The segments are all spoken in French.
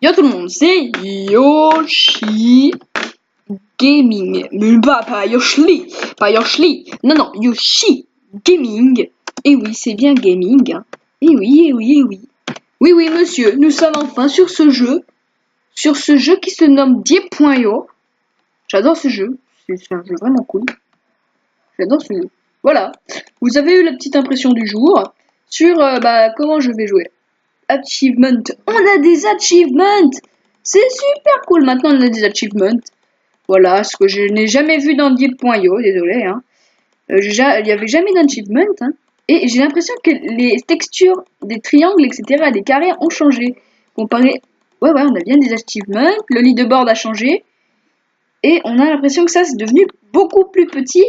Yo tout le monde, c'est Yoshi Gaming. Mais pas Yoshi, pas Yoshi. Non, Yoshi Gaming. Et oui, c'est bien gaming. Hein. Et oui, et oui, et oui. Oui, monsieur, nous sommes enfin sur ce jeu. Sur ce jeu qui se nomme Deep.io. J'adore ce jeu. C'est un jeu vraiment cool. J'adore ce jeu. Voilà. Vous avez eu la petite impression du jour sur comment je vais jouer. Achievement. On a des achievements. C'est super cool. Maintenant, on a des achievements. Voilà, ce que je n'ai jamais vu dans Deep.io. Désolé. Hein. Il n'y avait jamais d'achievement. Hein. Et j'ai l'impression que les textures des triangles, etc., des carrés ont changé. Comparé... Ouais, on a bien des achievements. Le leaderboard a changé. Et on a l'impression que ça, c'est devenu beaucoup plus petit.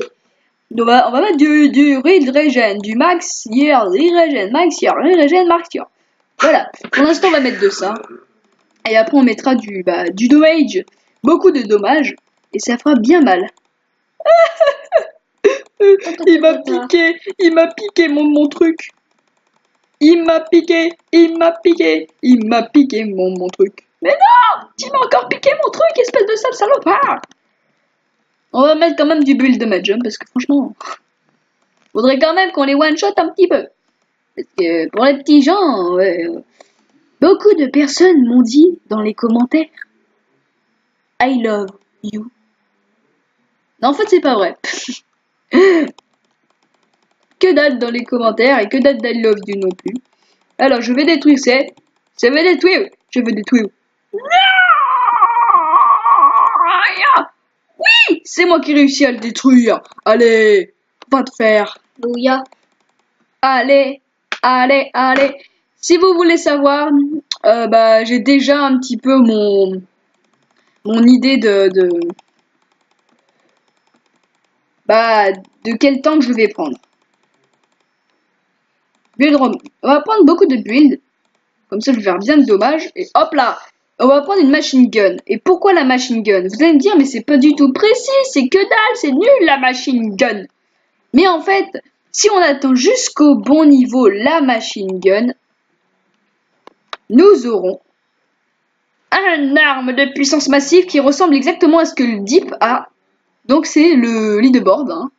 Donc, on va mettre du read regen, du max year, regen, max year, regen, max year. Voilà. Pour l'instant, on va mettre de ça. Et après, on mettra du damage. Beaucoup de dommages. Et ça fera bien mal. Il m'a piqué mon truc. Il m'a piqué mon truc. Mais non, tu m'as encore piqué mon truc, espèce de sale salopard. On va mettre quand même du build damage, hein, parce que franchement, faudrait quand même qu'on les one-shot un petit peu. Parce que pour les petits gens, beaucoup de personnes m'ont dit dans les commentaires I love you. Non, en fait, c'est pas vrai. Que dalle dans les commentaires et que dalle d'I love you non plus. Alors, je vais détruire Je vais détruire. Oui, c'est moi qui réussis à le détruire. Allez, va te faire. Bouya. Allez. Si vous voulez savoir, j'ai déjà un petit peu mon idée de quel temps que je vais prendre. Build on va prendre beaucoup de builds. Comme ça, je vais faire bien de dommages. Et hop là, on va prendre une machine gun. Et pourquoi la machine gun? Vous allez me dire, mais c'est pas du tout précis. C'est que dalle, c'est nul la machine gun. Mais en fait, si on attend jusqu'au bon niveau la machine gun, nous aurons un arme de puissance massive qui ressemble exactement à ce que le Deep a. Donc c'est le leaderboard. Hein.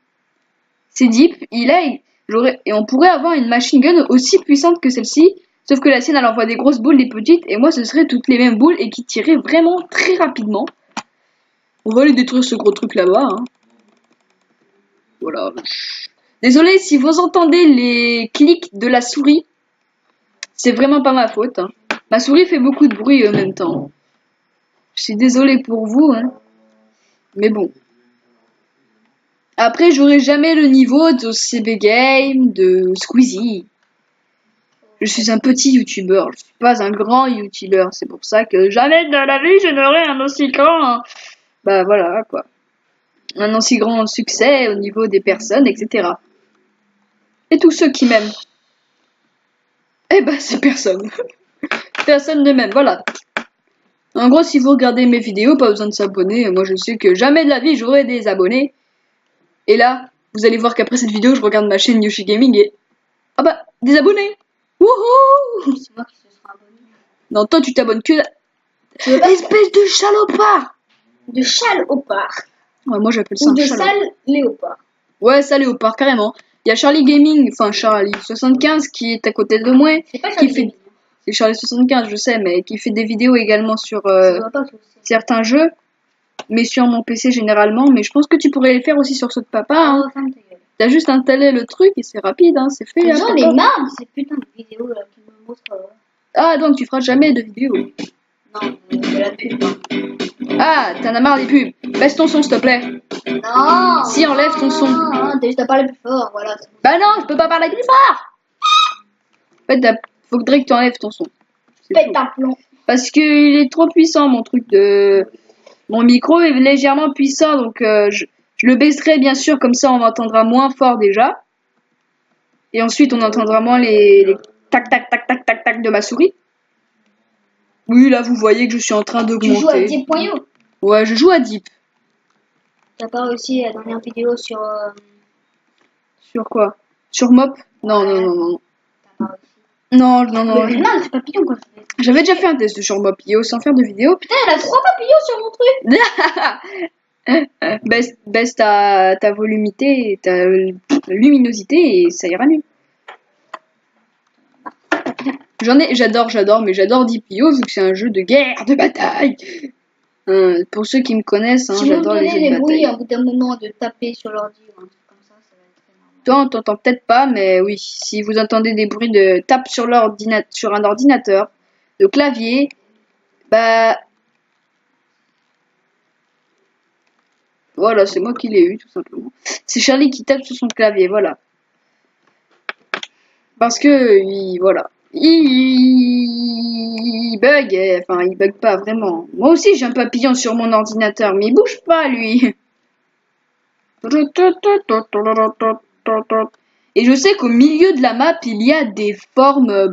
C'est Deep, et on pourrait avoir une machine gun aussi puissante que celle-ci. Sauf que la sienne, elle envoie des grosses boules, des petites, et moi, ce serait toutes les mêmes boules et qui tiraient vraiment très rapidement. On va aller détruire ce gros truc là-bas. Hein. Voilà. Désolé si vous entendez les clics de la souris. C'est vraiment pas ma faute. Hein. Ma souris fait beaucoup de bruit en même temps. Je suis désolé pour vous. Hein. Mais bon. Après, j'aurai jamais le niveau de CB Game, de Squeezie. Je suis un petit youtubeur, je suis pas un grand youtubeur. C'est pour ça que jamais de la vie je n'aurai un aussi grand... voilà quoi. Un aussi grand succès au niveau des personnes, etc. Et tous ceux qui m'aiment. C'est personne. Personne ne m'aime, voilà. En gros, si vous regardez mes vidéos, pas besoin de s'abonner. Moi, je sais que jamais de la vie, j'aurai des abonnés. Et là, vous allez voir qu'après cette vidéo, je regarde ma chaîne Yoshi Gaming et... des abonnés. Wouhou! C'est moi qui se sera abonné. Non, toi, tu t'abonnes que... Espèce de salopard! De salopard. Ouais, moi, j'appelle ça Ou un de salopard. sale léopard. Ouais, ça léopard, carrément. Il y a Charlie Gaming, enfin Charlie75 qui est à côté de moi. C'est pas qui Charlie fait... Gaming. C'est Charlie75, je sais, mais qui fait des vidéos également sur certains jeux. Mais sur mon PC généralement. Mais je pense que tu pourrais les faire aussi sur ceux de papa. Hein. T'as juste installé le truc et c'est rapide, hein, c'est fait. J'en ai marre de ces putains de vidéos là qui me montrent. Ah, donc tu feras jamais de vidéos. Non, de la pub. Hein. Ah, t'en as marre des pubs. Baisse ton son, s'il te plaît. Non. Si, enlève ton son. Non, t'as juste à parler plus fort, voilà. Bah non, je peux pas parler plus fort. En fait, faudrait que tu enlèves ton son. Pète un plomb. Parce qu'il est trop puissant, mon truc de... Mon micro est légèrement puissant, donc je le baisserai bien sûr, comme ça on m'entendra moins fort déjà. Et ensuite on entendra moins les tac tac tac tac tac tac de ma souris. Oui, là vous voyez que je suis en train d'augmenter. Tu joues à Deep.io? Ouais, je joue à Deep. T'as pas réussi la dernière vidéo sur... Sur quoi? Sur Mop? Non. T'as pas réussi. Non, non, non. Mais non, c'est papillon quand je fais. J'avais déjà fait un test sur Mopio sans faire de vidéo. Putain, elle a 3 papillons sur mon truc. Baisse ta volumité et ta luminosité et ça ira mieux. J'adore, mais j'adore Dipio vu que c'est un jeu de guerre, de bataille. Pour ceux qui me connaissent, hein, Si vous j'adore les jeux donnez de les bruits bataille. au bout d'un moment de taper sur l'ordi ou un truc comme ça va être très normal. Toi, on t'entend peut-être pas, mais oui, si vous entendez des bruits de tape sur sur un ordinateur, de clavier, bah voilà, c'est moi qui l'ai eu tout simplement. C'est Charlie qui tape sur son clavier, voilà. Parce que voilà, il bug, enfin il bug pas vraiment. Moi aussi j'ai un papillon sur mon ordinateur, mais il bouge pas lui. Et je sais qu'au milieu de la map, il y a des formes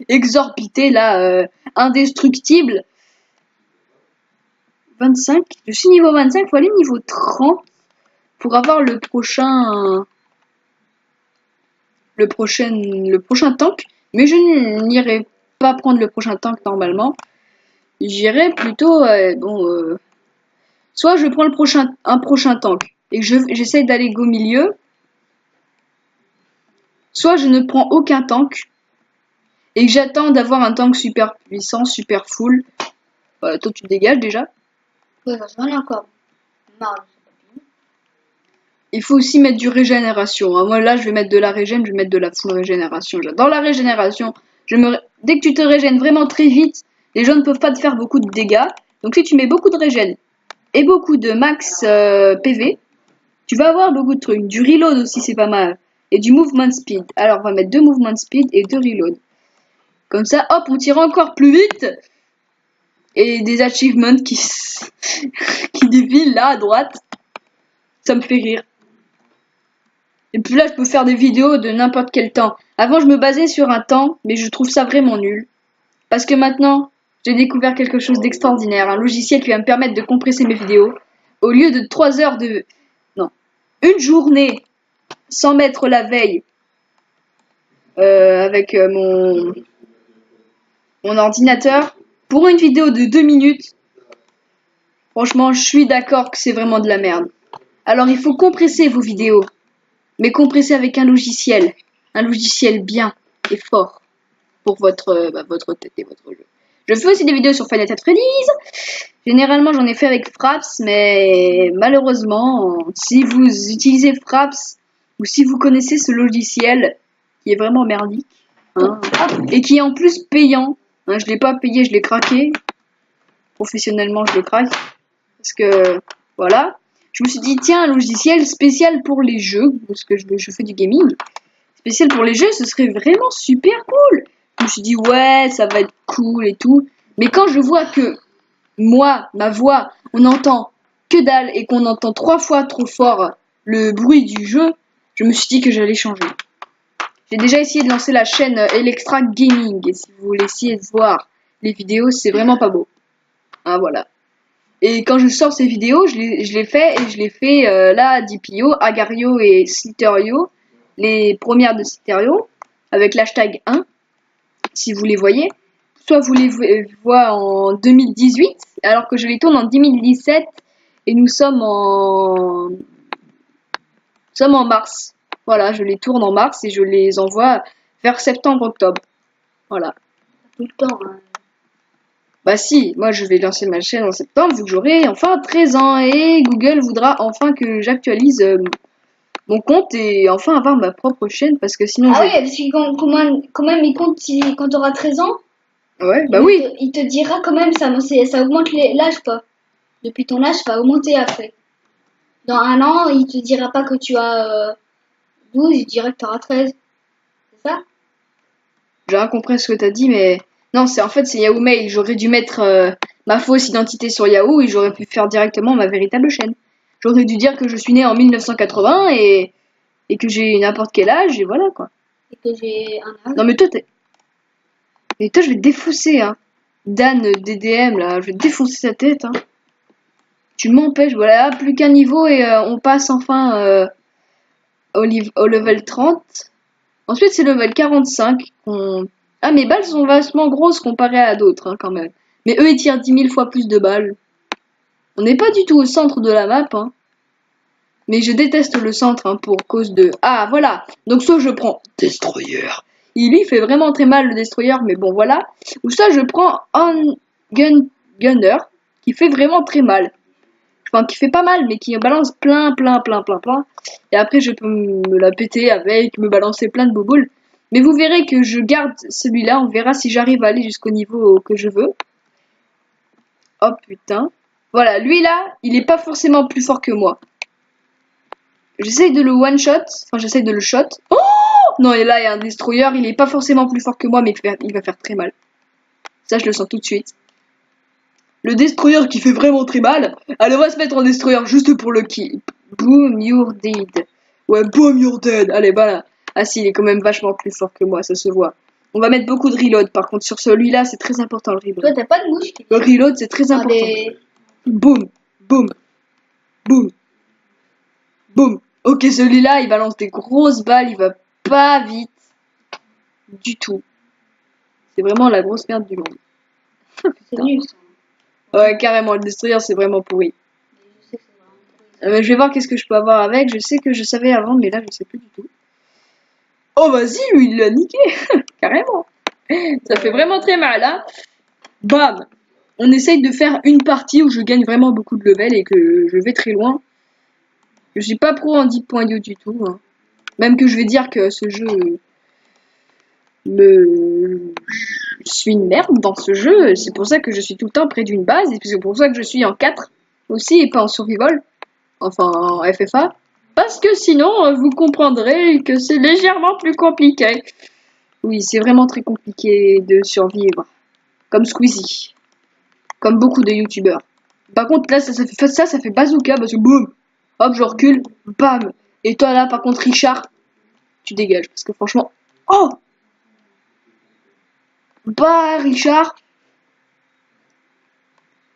exorbitées, là, indestructibles. 25, je suis niveau 25, il faut aller niveau 30 pour avoir le prochain tank. Mais je n'irai pas prendre le prochain tank normalement. J'irai plutôt, soit je prends un prochain tank et que j'essaye d'aller go milieu. Soit je ne prends aucun tank et que j'attends d'avoir un tank super puissant, super full. Toi tu te dégages déjà. Ouais, j'en ai encore. Marre de ce papillon. Il faut aussi mettre du régénération. Hein. Moi là je vais mettre de la régène, je vais mettre de la full régénération. J'adore la régénération. Dès que tu te régènes vraiment très vite, les gens ne peuvent pas te faire beaucoup de dégâts. Donc si tu mets beaucoup de régène et beaucoup de max PV, tu vas avoir beaucoup de trucs. Du reload aussi c'est pas mal. Et du movement speed. Alors on va mettre 2 movement speed et 2 reload. Comme ça, hop, on tire encore plus vite. Et des achievements qui défilent là à droite. Ça me fait rire. Et puis là, je peux faire des vidéos de n'importe quel temps. Avant, je me basais sur un temps, mais je trouve ça vraiment nul. Parce que maintenant, j'ai découvert quelque chose d'extraordinaire. Un logiciel qui va me permettre de compresser mes vidéos. Au lieu de 3 heures de... Non. Une journée sans mettre la veille avec mon ordinateur pour une vidéo de 2 minutes. Franchement, je suis d'accord que c'est vraiment de la merde. Alors, il faut compresser vos vidéos, mais compresser avec un logiciel bien et fort pour votre tête et votre jeu. Je fais aussi des vidéos sur Final Fantasy Freddy's. Généralement, j'en ai fait avec Fraps, mais malheureusement, si vous utilisez Fraps ou si vous connaissez ce logiciel qui est vraiment merdique, hein, et qui est en plus payant, hein, je l'ai pas payé, je l'ai craqué. Professionnellement, je le craque parce que voilà. Je me suis dit tiens, un logiciel spécial pour les jeux, parce que je fais du gaming, spécial pour les jeux, ce serait vraiment super cool. Je me suis dit ouais, ça va être cool et tout. Mais quand je vois que moi, ma voix, on entend que dalle et qu'on entend 3 fois trop fort le bruit du jeu, je me suis dit que j'allais changer. J'ai déjà essayé de lancer la chaîne Electra Gaming et si vous voulez essayer de voir les vidéos, c'est vraiment pas beau. Hein, voilà. Et quand je sors ces vidéos, je les fais et je les fais là, Dipio, Agario et Slitterio, les premières de Slitterio, avec l'hashtag 1, si vous les voyez. Soit vous les voyez en 2018, alors que je les tourne en 2017, et nous sommes en mars. Voilà, je les tourne en mars et je les envoie vers septembre-octobre. Voilà. Tout le temps. Hein. Bah si, moi je vais lancer ma chaîne en septembre vu que j'aurai enfin 13 ans et Google voudra enfin que j'actualise mon compte et enfin avoir ma propre chaîne parce que sinon Ah oui, parce que quand même il compte quand tu auras 13 ans. Ouais, bah oui. Il te dira quand même, ça augmente l'âge quoi. Depuis ton âge, ça va augmenter après. Dans un an, il te dira pas que tu as 12, il dira que tu auras 13. C'est ça? J'ai rien compris ce que t'as dit mais... Non, c'est Yahoo Mail. J'aurais dû mettre ma fausse identité sur Yahoo et j'aurais pu faire directement ma véritable chaîne. J'aurais dû dire que je suis né en 1980 et que j'ai n'importe quel âge et voilà quoi. Et que j'ai un âge. Non mais toi je vais te défoncer hein. Dan DDM là, je vais te défoncer sa tête hein. Tu m'empêches, voilà, plus qu'un niveau et on passe enfin au level 30. Ensuite, c'est level 45. Ah, mes balles sont vachement grosses comparées à d'autres, hein, quand même. Mais eux, ils tirent 10 000 fois plus de balles. On n'est pas du tout au centre de la map, hein. Mais je déteste le centre, hein, pour cause de... Ah, voilà. Donc soit je prends Destroyer. Il lui fait vraiment très mal, le Destroyer, mais bon, voilà. Ou ça, je prends un Gunner, qui fait vraiment très mal. Enfin, qui fait pas mal, mais qui balance plein. Et après, je peux me la péter avec, me balancer plein de bouboules. Mais vous verrez que je garde celui-là. On verra si j'arrive à aller jusqu'au niveau que je veux. Oh putain. Voilà, lui là, il est pas forcément plus fort que moi. J'essaye de le one-shot. Enfin, j'essaye de le shot. Oh non, et là, il y a un Destroyer. Il est pas forcément plus fort que moi, mais il va faire très mal. Ça, je le sens tout de suite. Le Destroyer qui fait vraiment très mal. Allez, on va se mettre en Destroyer juste pour le kill. Boom, you're dead. Ouais, boom, you're dead. Allez, voilà. Ah si, il est quand même vachement plus fort que moi, ça se voit. On va mettre beaucoup de reload, par contre. Sur celui-là, c'est très important, le reload. Toi, t'as pas de mouche. Le reload, c'est très important. Boum, boum, boum, boum. Ok, celui-là, il balance des grosses balles, il va pas vite. Du tout. C'est vraiment la grosse merde du monde. C'est nul, ça. Ouais, carrément, le Destroyer, c'est vraiment pourri. Je sais que c'est vraiment pourri. Je vais voir qu'est-ce que je peux avoir avec. Je sais que je savais avant, mais là, je sais plus du tout. Oh, vas-y, lui, il l'a niqué. Carrément. Ça fait vraiment très mal, hein. Bam. On essaye de faire une partie où je gagne vraiment beaucoup de level et que je vais très loin. Je suis pas pro en deep point du tout, hein. Même que je vais dire que ce jeu... Je suis une merde dans ce jeu. C'est pour ça que je suis tout le temps près d'une base. Et c'est pour ça que je suis en 4 aussi et pas en survival. Enfin, en FFA. Parce que sinon, vous comprendrez que c'est légèrement plus compliqué. Oui, c'est vraiment très compliqué de survivre. Comme Squeezie. Comme beaucoup de youtubeurs. Par contre, là, ça fait bazooka parce que boum. Hop, je recule. Bam. Et toi, là, par contre, Richard, tu dégages. Parce que franchement... Oh! Bah, Richard.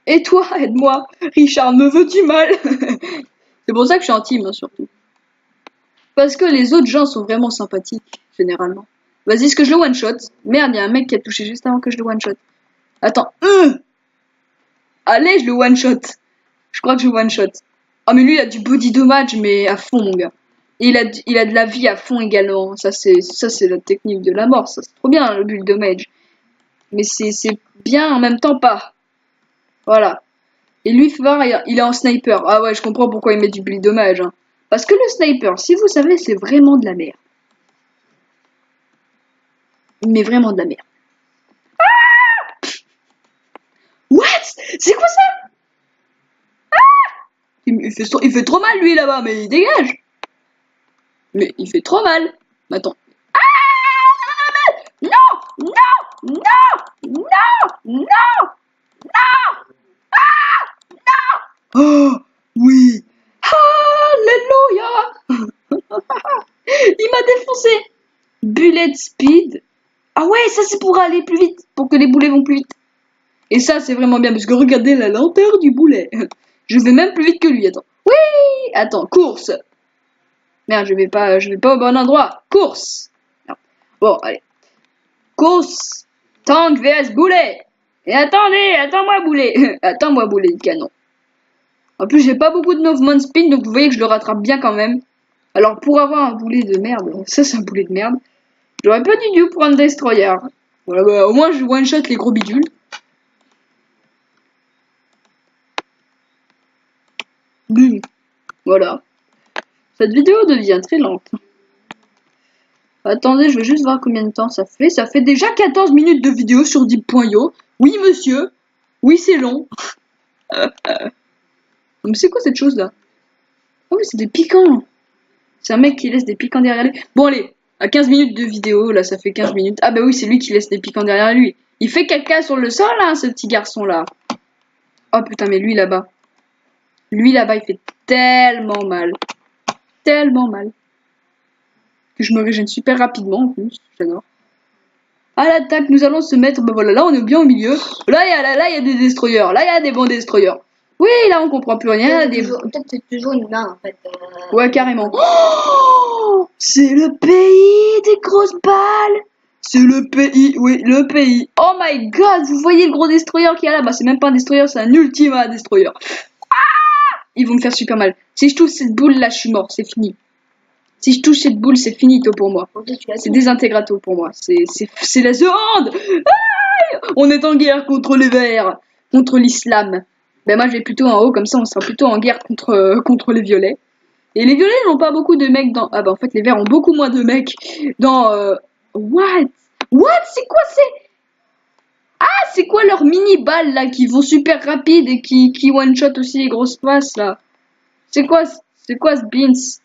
Et toi, aide-moi. Richard, me veux-tu mal? C'est pour ça que je suis en team, hein, surtout. Parce que les autres gens sont vraiment sympathiques, généralement. Vas-y, est-ce que je le one-shot? Merde, il y a un mec qui a touché juste avant que je le one-shot. Attends. Allez, je le one-shot. Je crois que je one-shot. Oh, mais lui, il a du body damage, mais à fond, mon gars. Et il a de la vie à fond également. Ça, c'est la technique de la mort. Ça, c'est trop bien, le build damage. Mais c'est bien en même temps pas. Voilà. Et lui, il est en sniper. Ah ouais, je comprends pourquoi il met du build damage, hein. Parce que le sniper, si vous savez, c'est vraiment de la merde. Mais vraiment de la merde. Ah! What? C'est quoi ça? Ah! Il fait trop mal, lui, là-bas, mais il dégage. Mais il fait trop mal. Attends. Ah! Non! Non! Non! Non! Non! Non! Ah! Non! Oh! Oui! Alléluia! Il m'a défoncé! Bullet speed. Ah ouais, ça c'est pour aller plus vite, pour que les boulets vont plus vite. Et ça c'est vraiment bien, parce que regardez la lenteur du boulet. Je vais même plus vite que lui, attends. Oui! Attends, course! Merde, je vais pas au bon endroit. Course! Non. Bon, allez. Course! Tank vs boulet! Et attends-moi boulet! Attends-moi boulet de canon. En plus, j'ai pas beaucoup de movement spin, donc vous voyez que je le rattrape bien quand même. Alors, pour avoir un boulet de merde, ça c'est un boulet de merde, j'aurais pas dû prendre Destroyer. Voilà, bah, au moins je one-shot les gros bidules. Bum. Voilà. Cette vidéo devient très lente. Attendez, je vais juste voir combien de temps ça fait. Ça fait déjà 14 minutes de vidéo sur Deep.io. Oui, monsieur. Oui, c'est long. Mais c'est quoi cette chose-là? Oh oui, c'est des piquants. C'est un mec qui laisse des piquants derrière lui. Bon, allez. À 15 minutes de vidéo, là, ça fait 15 minutes. Ah bah oui, c'est lui qui laisse des piquants derrière lui. Il fait caca sur le sol, hein, ce petit garçon-là. Oh putain, mais lui là-bas. Lui là-bas, il fait tellement mal. Tellement mal. Que je me régène super rapidement, en plus. J'adore. À l'attaque, nous allons se mettre... Bah voilà, là, on est bien au milieu. Là, il y a des destroyers. Là, il y a des bons destroyers. Oui, là on comprend plus rien. Peut-être c'est toujours une main en fait. Ouais, carrément. Oh, c'est le pays des grosses balles. C'est le pays, oui, le pays. Oh my god, vous voyez le gros destroyer qu'il y a là? Bah c'est même pas un destroyer, c'est un ultima destroyer. Ils vont me faire super mal. Si je touche cette boule là, je suis mort, c'est fini. Si je touche cette boule, c'est finito pour moi. C'est désintégrato pour moi. C'est la zone. On est en guerre contre les verts, contre l'islam. Ben moi je vais plutôt en haut, comme ça on sera plutôt en guerre contre les violets. Et les violets n'ont pas beaucoup de mecs dans... Ah bah en fait les verts ont beaucoup moins de mecs dans... What? C'est quoi c'est quoi leurs mini-balles là qui vont super rapide et qui one-shot aussi les grosses faces là? C'est quoi ce beans?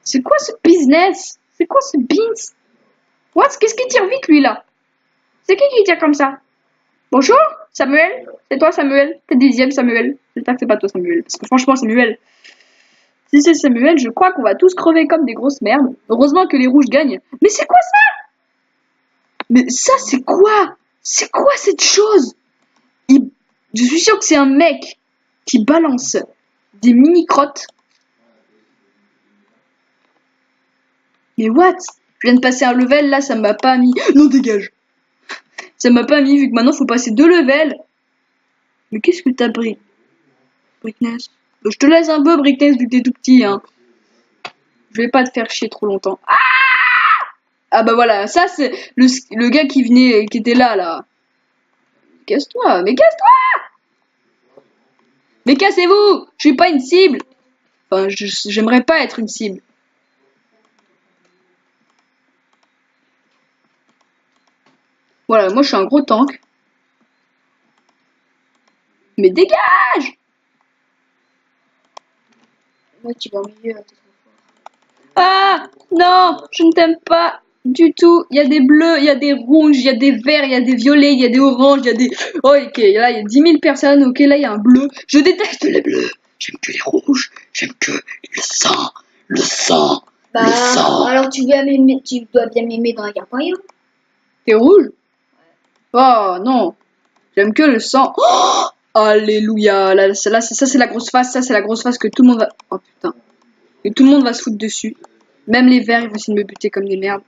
C'est quoi ce business? C'est quoi ce beans? What? Qu'est-ce qui tire vite lui là? C'est qui tire comme ça? Bonjour Samuel? C'est toi Samuel? T'es 10e Samuel? J'espère que c'est pas toi Samuel. Parce que franchement Samuel... Si c'est Samuel, je crois qu'on va tous crever comme des grosses merdes. Heureusement que les rouges gagnent. Mais c'est quoi ça? Mais ça c'est quoi? C'est quoi cette chose? Je suis sûr que c'est un mec qui balance des mini-crottes. Mais what? Je viens de passer un level, là ça m'a pas mis... Non dégage. Ça m'a pas mis vu que maintenant faut passer 2 levels. Mais qu'est-ce que t'as pris? Brickness. Je te laisse un peu Brickness vu que t'es tout petit hein. Je vais pas te faire chier trop longtemps. Ah bah voilà, ça c'est le gars qui venait, qui était là. Casse-toi, mais casse-toi! Mais cassez-vous! Je suis pas une cible! Enfin, j'aimerais pas être une cible. Voilà, moi je suis un gros tank. Mais dégage! Moi tu vas au milieu. Ah! Non! Je ne t'aime pas du tout. Il y a des bleus, il y a des rouges, il y a des verts, il y a des violets, il y a des oranges, il y a des... Oh, ok, là il y a 10 000 personnes. Ok, là il y a un bleu. Je déteste les bleus. J'aime que les rouges. J'aime que le sang. Le sang. Bah, le sang. alors tu dois bien m'aimer dans la guerre royale. T'es rouge? Oh non. J'aime que le sang. Oh, alléluia. Là, ça c'est la grosse face. Ça c'est la grosse face que tout le monde va... Oh putain. Et tout le monde va se foutre dessus. Même les verts, ils vont essayer de me buter comme des merdes.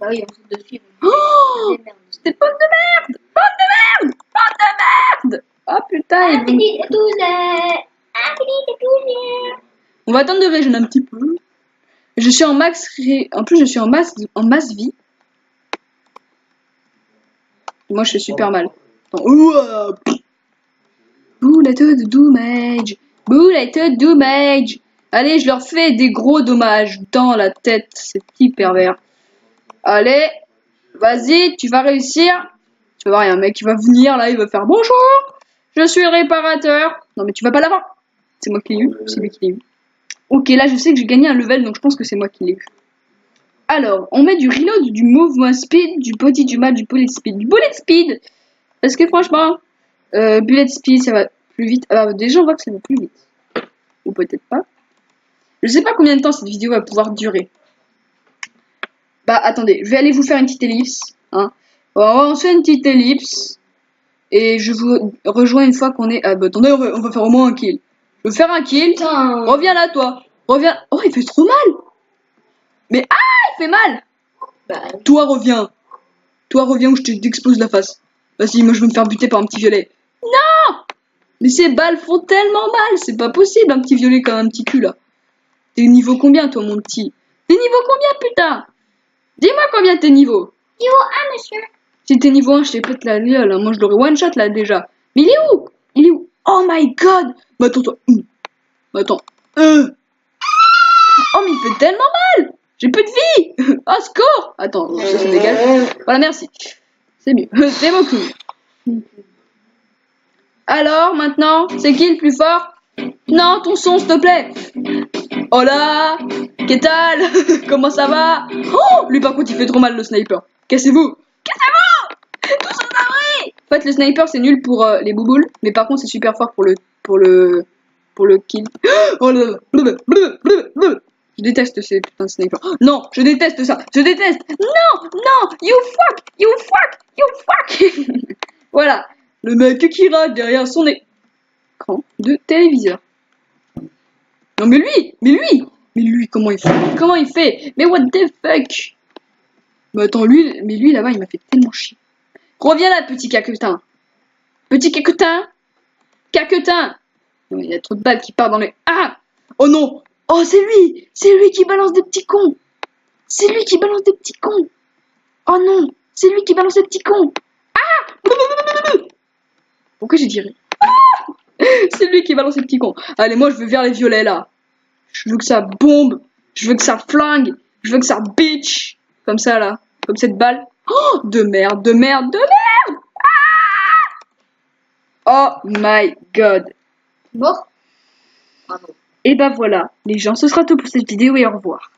Bah oui, on se fout dessus. Oh, c'était pomme de merde! Pomme de merde! Pomme de merde! Oh putain, on va attendre de régénérer un petit peu. Je suis en max... En plus, je suis en masse vie. Moi, je fais super mal. Boulette de dommage. Boulette de dommage. Allez, je leur fais des gros dommages dans la tête, ces petits pervers. Allez, vas-y, tu vas réussir. Tu vas voir, il y a un mec qui va venir là, il va faire bonjour, je suis le réparateur. Non mais tu vas pas l'avoir. C'est moi qui l'ai eu, c'est lui qui l'a eu. Ok, là je sais que j'ai gagné un level, donc je pense que c'est moi qui l'ai eu. Alors, on met du reload, du movement speed, du body, du mal, du bullet speed. Du bullet speed. Parce que franchement, bullet speed, ça va plus vite. Alors déjà, on voit que ça va plus vite. Ou peut-être pas. Je sais pas combien de temps cette vidéo va pouvoir durer. Bah attendez, je vais aller vous faire une petite ellipse. Hein. On se fait une petite ellipse. Et je vous rejoins une fois qu'on est... Ah bah attendez, on va faire au moins un kill. Je veux faire un kill. Putain. Reviens là toi. Reviens. Oh, il fait trop mal. Mais il fait mal. Bah, toi reviens. Toi reviens ou je t'explose la face. Vas-y, moi je vais me faire buter par un petit violet. Non. Mais ces balles font tellement mal. C'est pas possible un petit violet comme un petit cul là. T'es niveau combien toi mon petit? T'es niveau combien putain? Dis-moi combien t'es niveau? Niveau 1 monsieur. Si t'es niveau 1, je t'ai pète la gueule. Hein. Moi je l'aurais one shot là déjà. Mais il est où? Il est où? Oh my god. Mais attends toi. Attends. Oh mais il fait tellement mal. J'ai plus de vie. Oh secours. Attends, ça dégage. Voilà merci. C'est mieux. C'est beaucoup. Alors maintenant, c'est qui le plus fort? Non, ton son s'il te plaît. Hola, qu'est-ce que comment ça va? Oh, lui par contre il fait trop mal le sniper. Cassez-vous. Cassez-vous. Tous en abri. En fait le sniper c'est nul pour les bouboules, mais par contre c'est super fort pour le kill. Oh là là. Je déteste ces putains de snipers. Oh, non, je déteste ça. Je déteste. Non, you fuck. Voilà, le mec qui rate derrière son nez. écran de téléviseur. Non mais lui, comment il fait? Comment il fait? Mais what the fuck? Mais attends, lui là-bas, il m'a fait tellement chier. Reviens là, petit caquetin. Petit caquetin. Caquetin. Non, il y a trop de balles qui partent dans les... Ah! Oh non! Oh, c'est lui qui balance des petits cons! C'est lui qui balance des petits cons! Oh non! C'est lui qui balance des petits cons! Ah! Pourquoi j'ai tiré? C'est lui qui balance des petits cons! Allez, moi, je veux vers les violets, là. Je veux que ça bombe! Je veux que ça flingue! Je veux que ça bitch! Comme ça, là. Comme cette balle. Oh! De merde! Ah! Oh my god! Mort. Bravo. Et bah voilà, les gens, ce sera tout pour cette vidéo et au revoir.